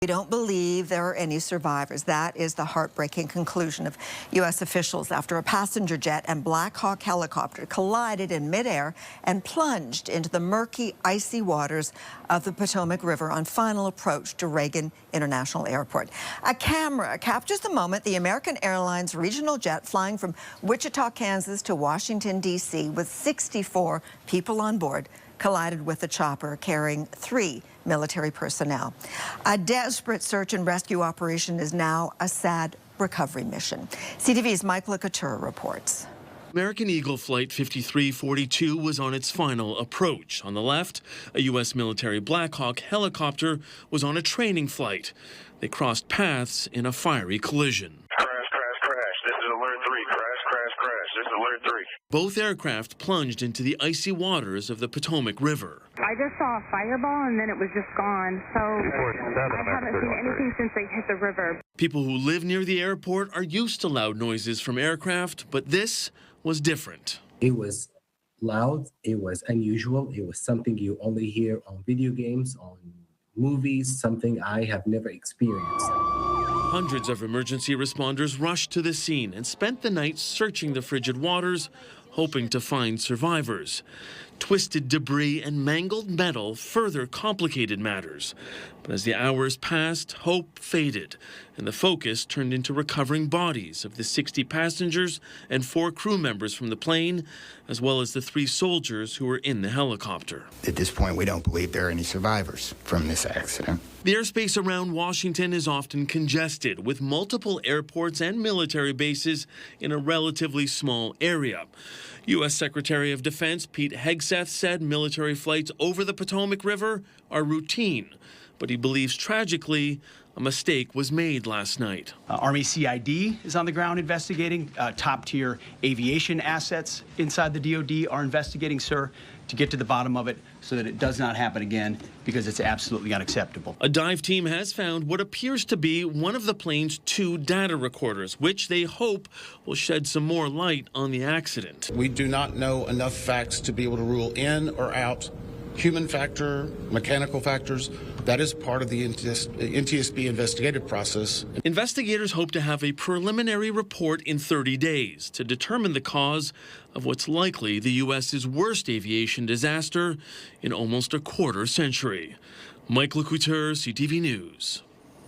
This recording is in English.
We don't believe there are any survivors. That is the heartbreaking conclusion of U.S. officials after a passenger jet and Black Hawk helicopter collided in midair and plunged into the murky, icy waters of the Potomac River on final approach to Reagan International Airport. A camera captures the moment the American Airlines regional jet flying from Wichita, Kansas to Washington, D.C. with 64 people on board collided with a chopper carrying 3 military personnel. A desperate search and rescue operation is now a sad recovery mission. CTV's Michael Couteur reports. American Eagle Flight 5342 was on its final approach. On the left, a U.S. military Black Hawk helicopter was on a training flight. They crossed paths in a fiery collision. Crash. This is alert 3. Crash. This is alert 3. Both aircraft plunged into the icy waters of the Potomac River. I just saw a fireball and then it was just gone. So I haven't seen anything since they hit the river. People who live near the airport are used to loud noises from aircraft, but this was different. It was loud, it was unusual, it was something you only hear on video games, on movies, something I have never experienced. Hundreds of emergency responders rushed to the scene and spent the night searching the frigid waters, hoping to find survivors. Twisted debris and mangled metal further complicated matters. But as the hours passed, hope faded, and the focus turned into recovering bodies of the 60 passengers and 4 crew members from the plane, as well as the 3 soldiers who were in the helicopter. At this point, we don't believe there are any survivors from this accident. The airspace around Washington is often congested, with multiple airports and military bases in a relatively small area. U.S. Secretary of Defense Pete Hegseth said military flights over the Potomac River are routine, but he believes tragically a mistake was made last night. Army CID is on the ground investigating. Top-tier aviation assets inside the DoD are investigating, sir, to get to the bottom of it so that it does not happen again, because it's absolutely unacceptable. A dive team has found what appears to be one of the plane's 2 data recorders, which they hope will shed some more light on the accident. We do not know enough facts to be able to rule in or out human factor, mechanical factors. That is part of the NTSB investigative process. Investigators hope to have a preliminary report in 30 days to determine the cause of what's likely the U.S.'s worst aviation disaster in almost a quarter century. Michael Couteur, CTV News.